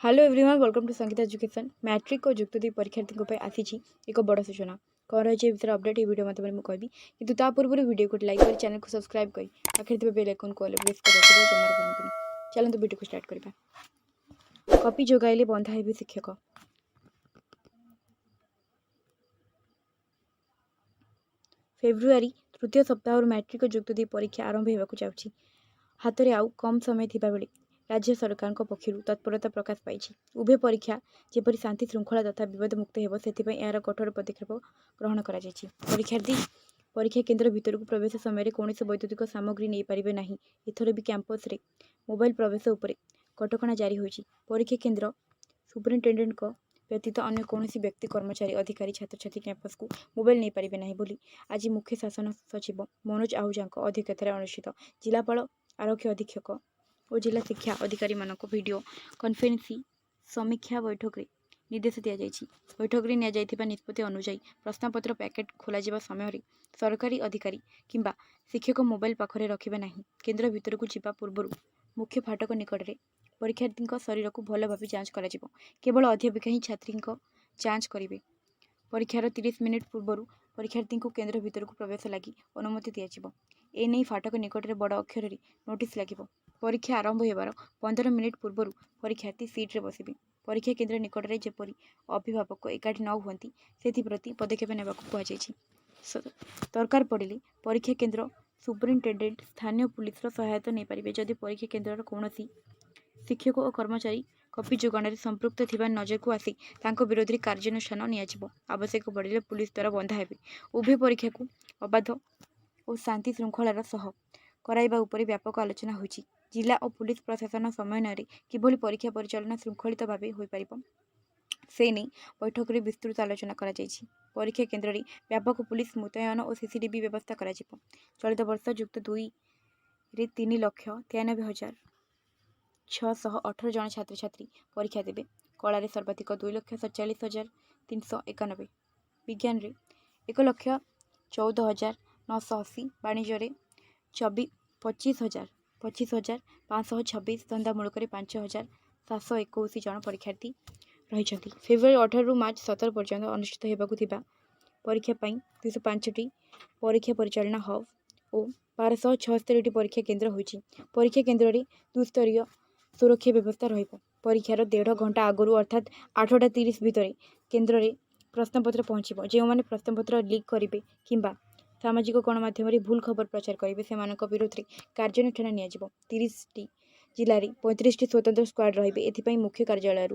Hello everyone welcome to Sangeeta education matric और युक्त 2 परीक्षार्थी आसी एक बड़ सूचना कौन रही विषय अपडेट ये वीडियो मतलब मुझे कहबी किंतु पूर्व वीडियो को लाइक कर चैनल को सब्सक्राइब कर पाखे बेल आइकन को प्रेस कर जमार भूलुनी। चलते वीडियो को स्टार्ट करबा। कॉपी जोगाइले बंधा हेबे शिक्षक। फेब्रुआरी तृतीय सप्ताह मैट्रिक और युक्त 2 परीक्षा आरंभ होगा जाऊँगी। हाथ में आउ कम समय थिबा बेले राज्य सरकार पक्षर तत्परता प्रकाश पाई। उभय परीक्षा जेपरी शांति श्रृंखला तथा विवाद मुक्त हो यार कठोर पदक्षेप ग्रहण कर परीक्षार्थी परीक्षा केन्द्र भितर को प्रवेश समय कौन वैद्युतिक सामग्री नहीं पारे ना। एथर भी कैंपस रे मोबाइल प्रवेश उपर कटकणा जारी होती। परीक्षा केन्द्र सुपरिटेडेट व्यतीत अन्य कौन व्यक्ति कर्मचारी अधिकारी छात्र छात्री कैंपस को मोबाइल नहीं पारे ना बोली आज मुख्य शासन सचिव मनोज आहूजा अध्यक्षतार अनुष्ठित जिलापाल आरक्षी अधीक्षक और जिला शिक्षा अधिकारी मानक वीडियो कॉन्फ्रेंसिंग समीक्षा बैठक में निर्देश दि जाएगी। बैठक में निया निष्पत्ति अनुଯାयी प्रश्नपत्र पैकेट खोल समय सरकारी अधिकारी किंबा शिक्षक मोबाइल पाखरे रखिबा नहीं। केन्द्र भितर को जीवा पूर्व मुख्य फाटक निकट में परीक्षार्थी शरीर को भल भाव जांच कर केवल अध्यापिका ही छात्री जांच करेंगे। परीक्षार 30 मिनिट पूर्व परीक्षार्थी को केन्द्र भितर को प्रवेश लगी अनुमति दिज्व। एने फाटक निकट में बड़ अक्षर नोटिस लगे। परीक्षा आरंभ होबार 15 मिनिट पूर्व परीक्षार्थी सीट्रे बसबे। परीक्षा केन्द्र निकट में जेपरी अभिभावक एकाठी न हुंती से पदक्षेप ने दरकार पड़े परीक्षा केन्द्र सुपरिटेडेट स्थानीय पुलिस सहायता नहीं पारे। जदि परीक्षा केन्द्र कौन शिक्षक और कर्मचारी कॉपी जोगाण संपृक्त थिबा नजर को आसी विरोध में कार्यानुष्ठान नियाजिबो। आवश्यक पड़े पुलिस द्वारा बंधा हेबे। उभय परीक्षा को अबाध और शांति श्रृंखलार सह कराइबा उपरे व्यापक आलोचना होछि। जिला और पुलिस प्रशासन समन्वय किभली परीक्षा परिचालन श्रृंखलित भाव हो पारिबो से नहीं बैठक में विस्तृत आलोचना करा जायछि। परीक्षा केन्द्र में व्यापक पुलिस मुतयन और सीसीटीवी व्यवस्था करा जिवो। चलित वर्ष युक्त 2 रे 3,93,618 जन छात्र छात्री परीक्षा देबे। कला रे सर्वाधिक 2,47,391, विज्ञान रे 1,14,980, वाणिज्य रे 25,526, धंदामूलक 5,721 जन परीक्षार्थी रही। फेब्रुआरी 18 मार्च 17 पर्यंत अनुष्ठित होगा परीक्षा 205 परीक्षा परिचालना हब और 1276 परीक्षा केन्द्र होती। परीक्षा केन्द्र में दुस्तरीय सुरक्षा व्यवस्था रहिबो। परीक्षार 1.5 घंटा आगु अर्थात 8:30 भितर केन्द्र में प्रश्नपत्र पहुँचब। जो मैंने प्रश्नपत्र लीक करेंगे किंबा सामाजिक गणमाध्यम भूल खबर प्रचार करेंगे से विरोध में कार्यानुष्ठान नियाजिबो। 30 जिले में 35 स्वतंत्र स्क्वाड रहिबे। एथिपाई मुख्य कार्यालय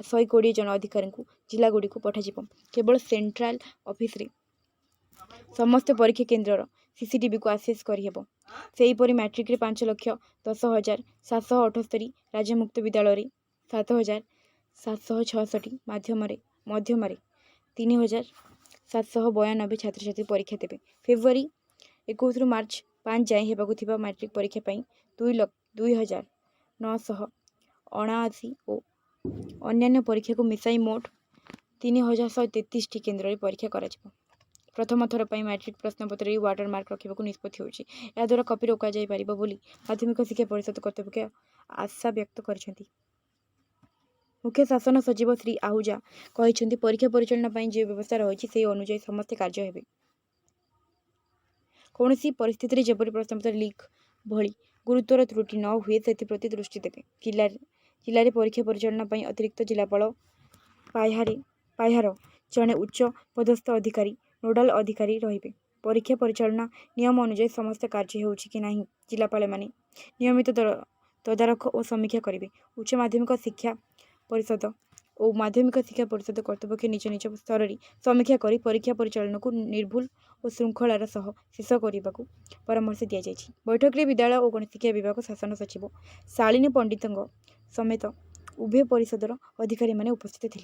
120 जन अधिकारी को जिलागुड़ी को पठाଯିबो। केवल सेंट्रल ऑफिस रे समस्त परीक्षा केन्द्र सीसीटीवी को आक्सेस करिहेबो। सेहीपरि मैट्रिक रे 5,10,778, राज्य मुक्त विद्यालय 7,766, मध्यम 3,792 छात्र छात्री परीक्षा देवे। फेब्रुआरी 21 मार्च 5 जाए होगा मैट्रिक परीक्षा 2,0979 और अन्य परीक्षा को मिसाई मोट 3,133 केन्द्र में परीक्षा करा जिवो। प्रथम थर पर मैट्रिक प्रश्नपत्र वाटरमार्क रखा निष्पत्ति होछि। या द्वारा कॉपी रोका जाई पारिबो बोली माध्यमिक शिक्षा परिषद कर्तृपक्ष आशा व्यक्त करछन्ति। मुख्य शासन सचिव श्री आहूजा कहते परीक्षा परिचालन जो व्यवस्था रही से अनुसार समस्त कार्य हेबे। कौन परिस्थिति में जेपरी प्रश्नपत्र लीक भली गुरुतर त्रुटि न हुए से दृष्टि देवे। जिले में परीक्षा परिचालन अतिरिक्त जिलापाल पाह्यार जड़े उच्च पदस्थ अधिकारी नोडाल अधिकारी रहिबे। परीक्षा परिचालन नियम अनुसार समस्त कार्य होउछि कि नहीं जिलापाल माने नियमित तदारख और समीक्षा करेंगे। उच्च माध्यमिक शिक्षा परिषद और माध्यमिक शिक्षा परिषद कर्तृपक्ष निज निज स्तर में समीक्षा कर परीक्षा परिचालन को निर्भुल और श्रृंखलार सह शेष करने को परामर्श दि जायछि। बैठक में विद्यालय और गणशिक्षा विभाग शासन सचिव शालिनी पंडित समेत उभय परिषदर अधिकारी माने उपस्थित थे।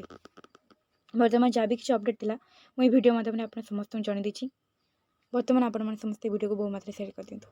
बर्तमान जहाँ भी किसी अपडेट था मुझे वीडियो माध्यम आप समस्त जन दी। बर्तमान आपण समस्त वीडियो को बहु मात्रा शेयर कर दिंतु।